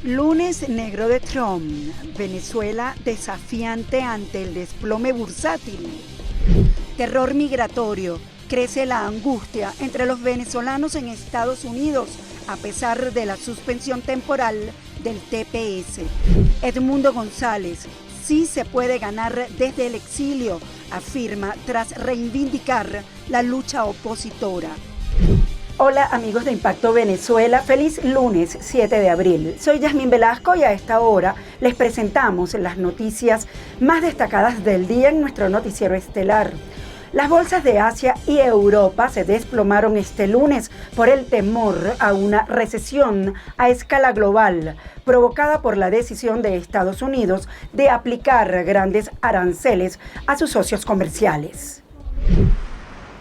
Lunes negro de Trump. Venezuela desafiante ante el desplome bursátil. Terror migratorio. Crece la angustia entre los venezolanos en Estados Unidos a pesar de la suspensión temporal del TPS. Edmundo González. Sí se puede ganar desde el exilio, afirma tras reivindicar la lucha opositora. Hola amigos de Impacto Venezuela, feliz lunes 7 de abril. Soy Yasmín Velasco y a esta hora les presentamos las noticias más destacadas del día en nuestro noticiero estelar. Las bolsas de Asia y Europa se desplomaron este lunes por el temor a una recesión a escala global, provocada por la decisión de Estados Unidos de aplicar grandes aranceles a sus socios comerciales.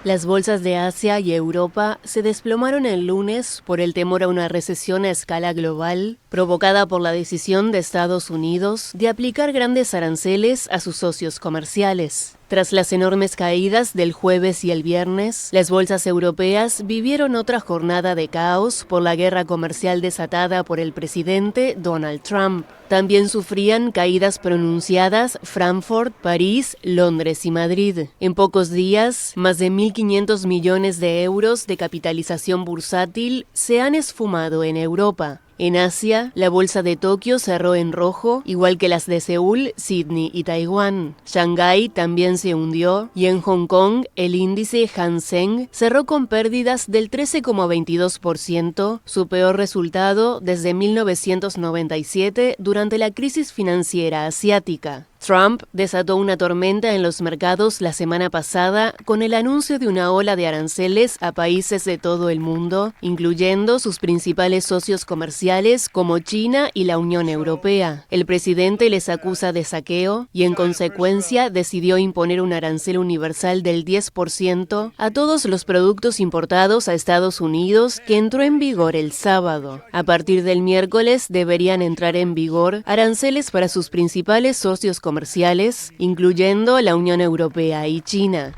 Las bolsas de Asia y Europa se desplomaron el lunes por el temor a una recesión a escala global, provocada por la decisión de Estados Unidos de aplicar grandes aranceles a sus socios comerciales. Tras las enormes caídas del jueves y el viernes, las bolsas europeas vivieron otra jornada de caos por la guerra comercial desatada por el presidente Donald Trump. También sufrían caídas pronunciadas Frankfurt, París, Londres y Madrid. En pocos días, más de 1.500 millones de euros de capitalización bursátil se han esfumado en Europa. En Asia, la bolsa de Tokio cerró en rojo, igual que las de Seúl, Sydney y Taiwán. Shanghái también se hundió y en Hong Kong el índice Hang Seng cerró con pérdidas del 13,22%, su peor resultado desde 1997 durante la crisis financiera asiática. Trump desató una tormenta en los mercados la semana pasada con el anuncio de una ola de aranceles a países de todo el mundo, incluyendo sus principales socios comerciales como China y la Unión Europea. El presidente les acusa de saqueo y en consecuencia decidió imponer un arancel universal del 10% a todos los productos importados a Estados Unidos que entró en vigor el sábado. A partir del miércoles deberían entrar en vigor aranceles para sus principales socios comerciales, incluyendo la Unión Europea y China.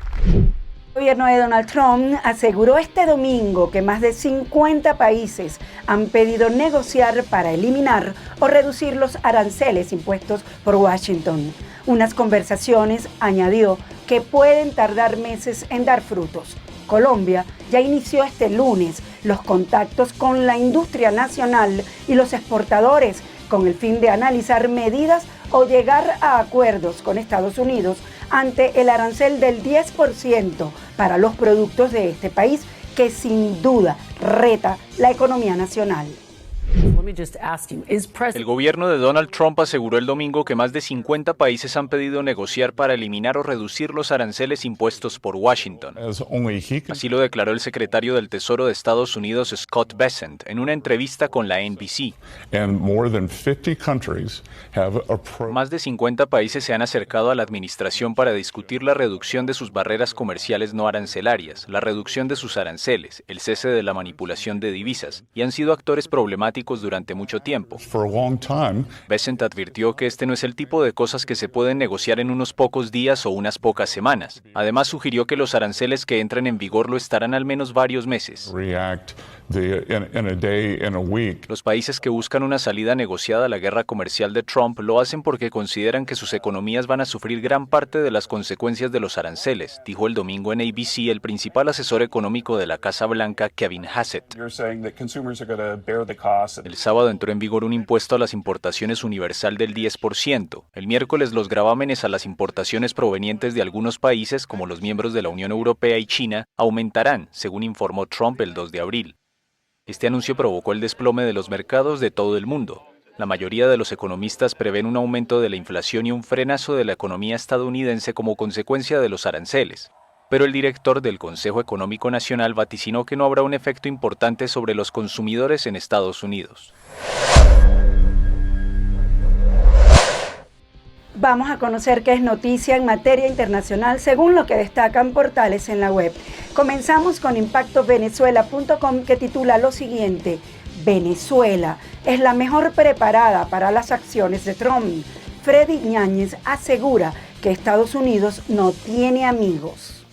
El gobierno de Donald Trump aseguró este domingo que más de 50 países han pedido negociar para eliminar o reducir los aranceles impuestos por Washington. Unas conversaciones, añadió, que pueden tardar meses en dar frutos. Colombia ya inició este lunes los contactos con la industria nacional y los exportadores con el fin de analizar medidas o llegar a acuerdos con Estados Unidos ante el arancel del 10% para los productos de este país que sin duda reta la economía nacional. El gobierno de Donald Trump aseguró el domingo que más de 50 países han pedido negociar para eliminar o reducir los aranceles impuestos por Washington. Así lo declaró el secretario del Tesoro de Estados Unidos, Scott Bessent, en una entrevista con la NBC. Más de 50 países se han acercado a la administración para discutir la reducción de sus barreras comerciales no arancelarias, la reducción de sus aranceles, el cese de la manipulación de divisas, y han sido actores problemáticos durante mucho tiempo. Bessent advirtió que este no es el tipo de cosas que se pueden negociar en unos pocos días o unas pocas semanas. Además, sugirió que los aranceles que entren en vigor lo estarán al menos varios meses. Los países que buscan una salida negociada a la guerra comercial de Trump lo hacen porque consideran que sus economías van a sufrir gran parte de las consecuencias de los aranceles, dijo el domingo en ABC el principal asesor económico de la Casa Blanca, Kevin Hassett. El sábado entró en vigor un impuesto a las importaciones universal del 10%. El miércoles los gravámenes a las importaciones provenientes de algunos países, como los miembros de la Unión Europea y China, aumentarán, según informó Trump el 2 de abril. Este anuncio provocó el desplome de los mercados de todo el mundo. La mayoría de los economistas prevén un aumento de la inflación y un frenazo de la economía estadounidense como consecuencia de los aranceles. Pero el director del Consejo Económico Nacional vaticinó que no habrá un efecto importante sobre los consumidores en Estados Unidos. Vamos a conocer qué es noticia en materia internacional según lo que destacan portales en la web. Comenzamos con impactovenezuela.com que titula lo siguiente: Venezuela es la mejor preparada para las acciones de Trump. Freddy Ñáñez asegura que Estados Unidos no tiene amigos.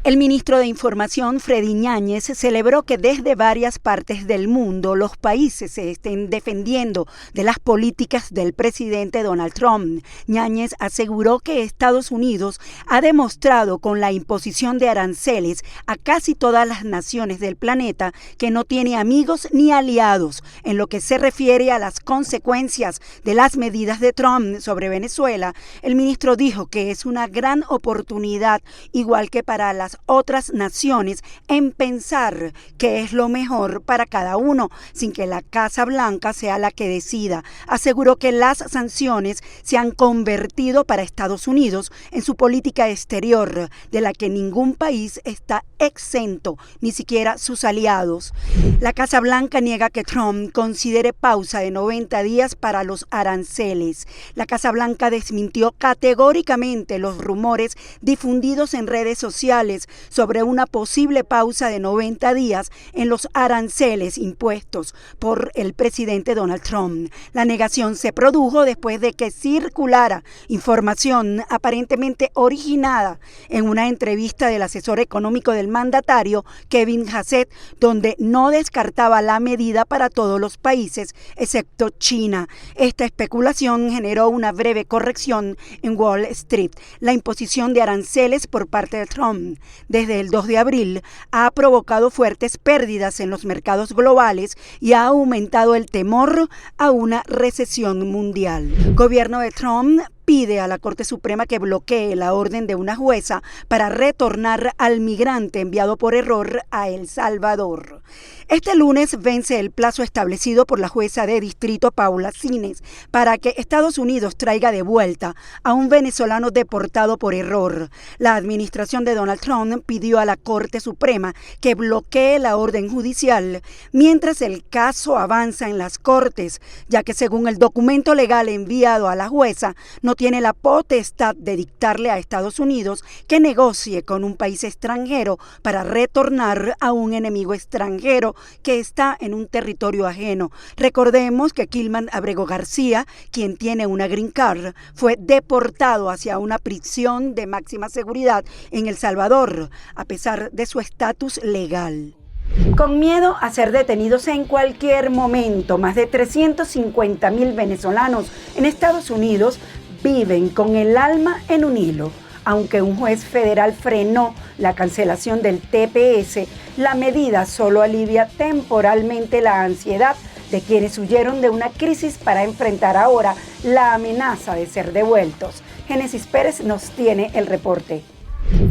El ministro de Información, Freddy Ñáñez, celebró que desde varias partes del mundo los países se estén defendiendo de las políticas del presidente Donald Trump. Ñáñez aseguró que Estados Unidos ha demostrado con la imposición de aranceles a casi todas las naciones del planeta que no tiene amigos ni aliados. En lo que se refiere a las consecuencias de las medidas de Trump sobre Venezuela, el ministro dijo que es una gran oportunidad, igual que para las otras naciones, en pensar qué es lo mejor para cada uno, sin que la Casa Blanca sea la que decida. Aseguró que las sanciones se han convertido para Estados Unidos en su política exterior, de la que ningún país está exento, ni siquiera sus aliados. La Casa Blanca niega que Trump considere pausa de 90 días para los aranceles. La Casa Blanca desmintió categóricamente los rumores difundidos en redes sociales sobre una posible pausa de 90 días en los aranceles impuestos por el presidente Donald Trump. La negación se produjo después de que circulara información aparentemente originada en una entrevista del asesor económico del mandatario, Kevin Hassett, donde no descartaba la medida para todos los países excepto China. Esta especulación generó una breve corrección en Wall Street. La imposición de aranceles por parte de Trump desde el 2 de abril ha provocado fuertes pérdidas en los mercados globales y ha aumentado el temor a una recesión mundial. El gobierno de Trump pide a la Corte Suprema que bloquee la orden de una jueza para retornar al migrante enviado por error a El Salvador. Este lunes vence el plazo establecido por la jueza de distrito Paula Cines para que Estados Unidos traiga de vuelta a un venezolano deportado por error. La administración de Donald Trump pidió a la Corte Suprema que bloquee la orden judicial mientras el caso avanza en las Cortes, ya que según el documento legal enviado a la jueza, no tiene la potestad de dictarle a Estados Unidos que negocie con un país extranjero para retornar a un enemigo extranjero que está en un territorio ajeno. Recordemos que Kilman Abrego García, quien tiene una green card, fue deportado hacia una prisión de máxima seguridad en El Salvador, a pesar de su estatus legal. Con miedo a ser detenidos en cualquier momento, más de 350,000 venezolanos en Estados Unidos viven con el alma en un hilo. Aunque un juez federal frenó la cancelación del TPS, la medida solo alivia temporalmente la ansiedad de quienes huyeron de una crisis para enfrentar ahora la amenaza de ser devueltos. Génesis Pérez nos tiene el reporte.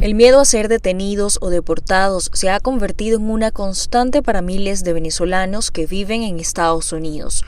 El miedo a ser detenidos o deportados se ha convertido en una constante para miles de venezolanos que viven en Estados Unidos.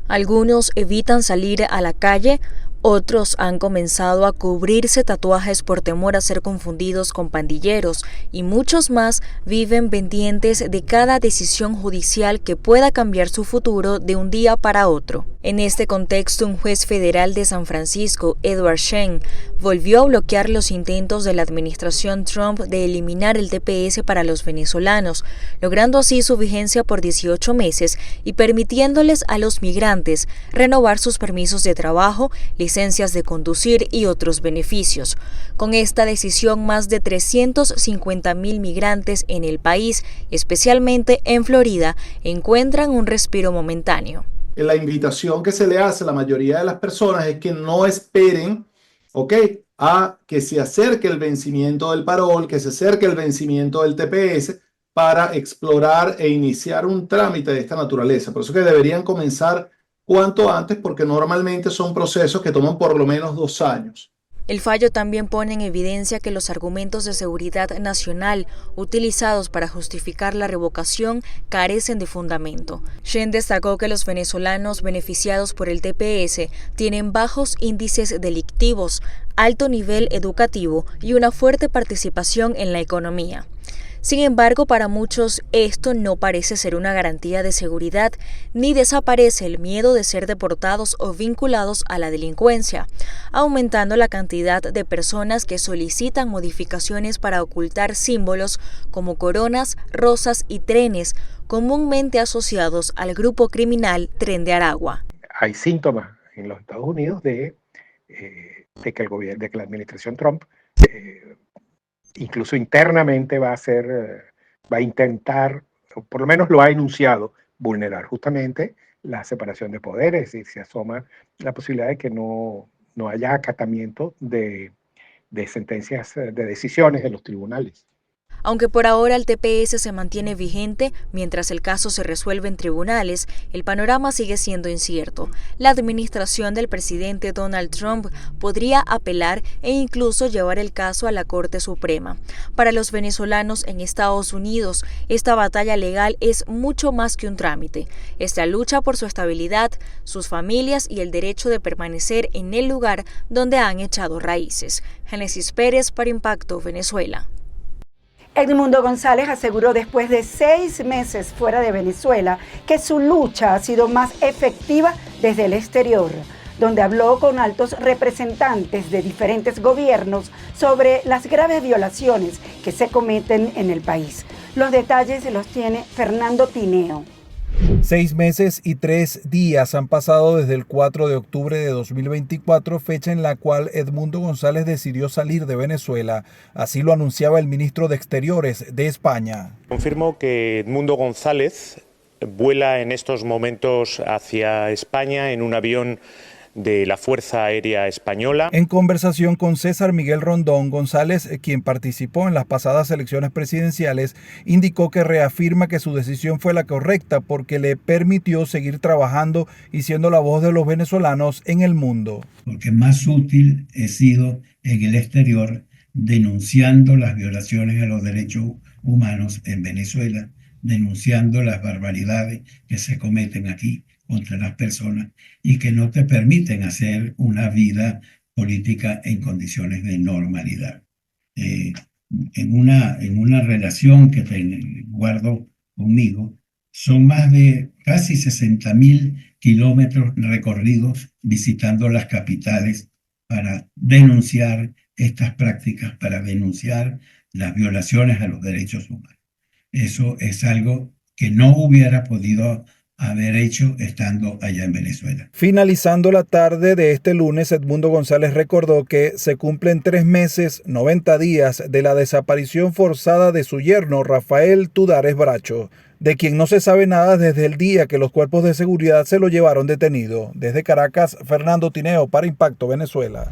Algunos evitan salir a la calle, otros han comenzado a cubrirse tatuajes por temor a ser confundidos con pandilleros y muchos más viven pendientes de cada decisión judicial que pueda cambiar su futuro de un día para otro. En este contexto, un juez federal de San Francisco, Edward Shen, volvió a bloquear los intentos de la administración Trump de eliminar el TPS para los venezolanos, logrando así su vigencia por 18 meses y permitiéndoles a los migrantes renovar sus permisos de trabajo, licencias de conducir y otros beneficios. Con esta decisión, más de 350,000 migrantes en el país, especialmente en Florida, encuentran un respiro momentáneo. La invitación que se le hace a la mayoría de las personas es que no esperen, a que se acerque el vencimiento del parol, que se acerque el vencimiento del TPS para explorar e iniciar un trámite de esta naturaleza. Por eso que deberían comenzar cuanto antes, porque normalmente son procesos que toman por lo menos 2 años. El fallo también pone en evidencia que los argumentos de seguridad nacional utilizados para justificar la revocación carecen de fundamento. Shen destacó que los venezolanos beneficiados por el TPS tienen bajos índices delictivos, alto nivel educativo y una fuerte participación en la economía. Sin embargo, para muchos esto no parece ser una garantía de seguridad, ni desaparece el miedo de ser deportados o vinculados a la delincuencia, aumentando la cantidad de personas que solicitan modificaciones para ocultar símbolos como coronas, rosas y trenes, comúnmente asociados al grupo criminal Tren de Aragua. Hay síntomas en los Estados Unidos de que la administración Trump incluso internamente va a intentar, o por lo menos lo ha enunciado, vulnerar justamente la separación de poderes, y se asoma la posibilidad de que no haya acatamiento de sentencias, de decisiones de los tribunales. Aunque por ahora el TPS se mantiene vigente mientras el caso se resuelve en tribunales, el panorama sigue siendo incierto. La administración del presidente Donald Trump podría apelar e incluso llevar el caso a la Corte Suprema. Para los venezolanos en Estados Unidos, esta batalla legal es mucho más que un trámite. Es la lucha por su estabilidad, sus familias y el derecho de permanecer en el lugar donde han echado raíces. Génesis Pérez para Impacto Venezuela. Edmundo González aseguró después de 6 meses fuera de Venezuela que su lucha ha sido más efectiva desde el exterior, donde habló con altos representantes de diferentes gobiernos sobre las graves violaciones que se cometen en el país. Los detalles los tiene Fernando Tineo. 6 meses y 3 días han pasado desde el 4 de octubre de 2024, fecha en la cual Edmundo González decidió salir de Venezuela. Así lo anunciaba el ministro de Exteriores de España. Confirmo que Edmundo González vuela en estos momentos hacia España en un avión de la Fuerza Aérea Española. En conversación con César Miguel Rondón, González, quien participó en las pasadas elecciones presidenciales, indicó que reafirma que su decisión fue la correcta porque le permitió seguir trabajando y siendo la voz de los venezolanos en el mundo. Porque más útil he sido en el exterior denunciando las violaciones a los derechos humanos en Venezuela, denunciando las barbaridades que se cometen aquí contra las personas y que no te permiten hacer una vida política en condiciones de normalidad. En una relación que guardo conmigo, son más de casi 60.000 kilómetros recorridos visitando las capitales para denunciar estas prácticas, para denunciar las violaciones a los derechos humanos. Eso es algo que no hubiera podido haber hecho estando allá en Venezuela. Finalizando la tarde de este lunes, Edmundo González recordó que se cumplen 3 meses, 90 días de la desaparición forzada de su yerno Rafael Tudares Bracho, de quien no se sabe nada desde el día que los cuerpos de seguridad se lo llevaron detenido. Desde Caracas, Fernando Tineo para Impacto Venezuela.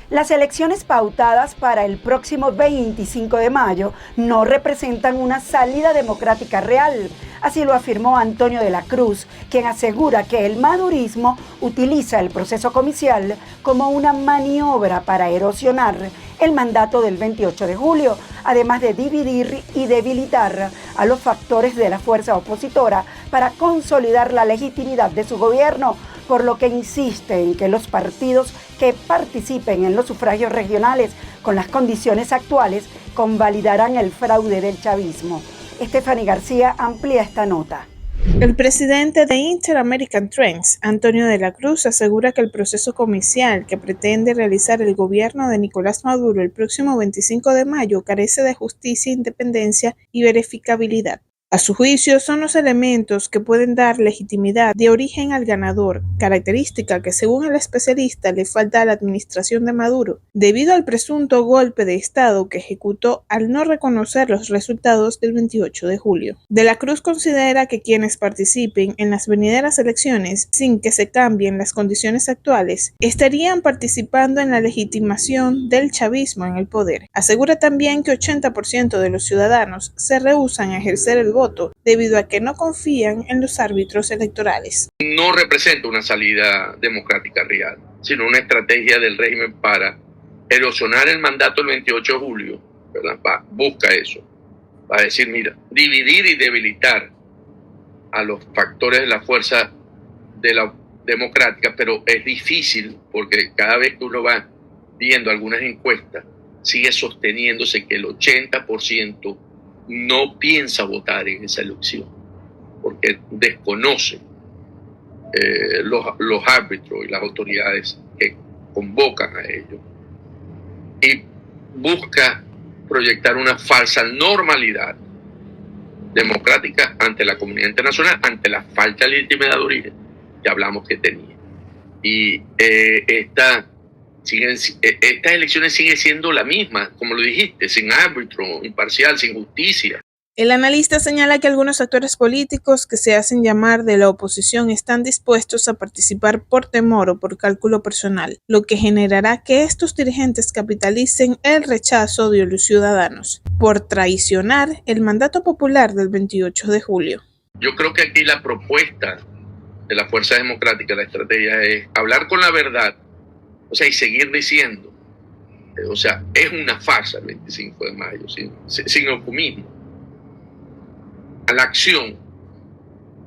Las elecciones pautadas para el próximo 25 de mayo no representan una salida democrática real. Así lo afirmó Antonio de la Cruz, quien asegura que el madurismo utiliza el proceso comicial como una maniobra para erosionar el mandato del 28 de julio, además de dividir y debilitar a los factores de la fuerza opositora para consolidar la legitimidad de su gobierno, por lo que insiste en que los partidos que participen en los sufragios regionales con las condiciones actuales convalidarán el fraude del chavismo. Estefanía García amplía esta nota. El presidente de Inter-American Trends, Antonio de la Cruz, asegura que el proceso comicial que pretende realizar el gobierno de Nicolás Maduro el próximo 25 de mayo carece de justicia, independencia y verificabilidad. A su juicio, son los elementos que pueden dar legitimidad de origen al ganador, característica que según el especialista le falta a la administración de Maduro, debido al presunto golpe de Estado que ejecutó al no reconocer los resultados del 28 de julio. De la Cruz considera que quienes participen en las venideras elecciones sin que se cambien las condiciones actuales, estarían participando en la legitimación del chavismo en el poder. Asegura también que 80% de los ciudadanos se rehúsan a ejercer el voto debido a que no confían en los árbitros electorales. No representa una salida democrática real, sino una estrategia del régimen para erosionar el mandato del 28 de julio, ¿verdad? Busca eso, va a decir, mira, dividir y debilitar a los factores de la fuerza de la democrática, pero es difícil porque cada vez que uno va viendo algunas encuestas, sigue sosteniéndose que el 80% no piensa votar en esa elección porque desconoce los árbitros y las autoridades que convocan a ellos y busca proyectar una falsa normalidad democrática ante la comunidad internacional, ante la falta de legitimidad de origen que hablamos que tenía. Y esta Estas elecciones siguen siendo la misma, como lo dijiste, sin árbitro imparcial, sin justicia. El analista señala que algunos actores políticos que se hacen llamar de la oposición están dispuestos a participar por temor o por cálculo personal, lo que generará que estos dirigentes capitalicen el rechazo de los ciudadanos por traicionar el mandato popular del 28 de julio. Yo creo que aquí la propuesta de la Fuerza Democrática, la estrategia es hablar con la verdad, o sea, y seguir diciendo, o sea, es una farsa el 25 de mayo, sin eufemismo. A la acción,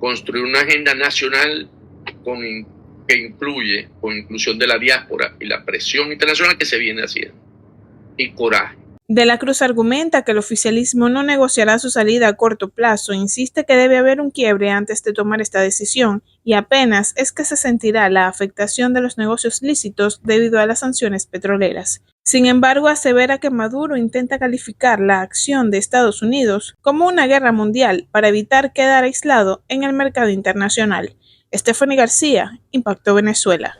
construir una agenda nacional que incluye, con inclusión de la diáspora y la presión internacional que se viene haciendo, y coraje. De la Cruz argumenta que el oficialismo no negociará su salida a corto plazo, insiste que debe haber un quiebre antes de tomar esta decisión y apenas es que se sentirá la afectación de los negocios lícitos debido a las sanciones petroleras. Sin embargo, asevera que Maduro intenta calificar la acción de Estados Unidos como una guerra mundial para evitar quedar aislado en el mercado internacional. Stephanie García, Impacto Venezuela.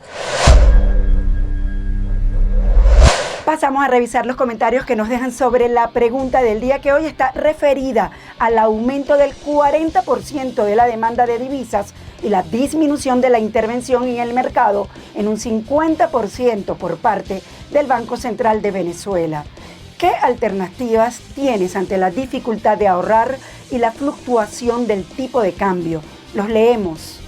Pasamos a revisar los comentarios que nos dejan sobre la pregunta del día, que hoy está referida al aumento del 40% de la demanda de divisas y la disminución de la intervención en el mercado en un 50% por parte del Banco Central de Venezuela. ¿Qué alternativas tienes ante la dificultad de ahorrar y la fluctuación del tipo de cambio? Los leemos.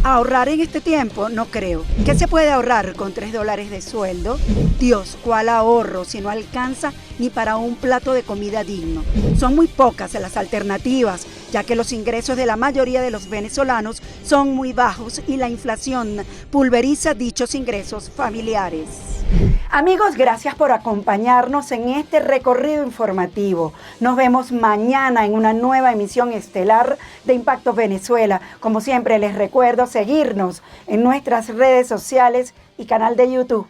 Ahorrar en este tiempo no creo. ¿Qué se puede ahorrar con $3 de sueldo? Dios, ¿cuál ahorro si no alcanza ni para un plato de comida digno? Son muy pocas las alternativas, ya que los ingresos de la mayoría de los venezolanos son muy bajos y la inflación pulveriza dichos ingresos familiares. Amigos, gracias por acompañarnos en este recorrido informativo. Nos vemos mañana en una nueva emisión estelar de Impacto Venezuela. Como siempre, les recuerdo seguirnos en nuestras redes sociales y canal de YouTube.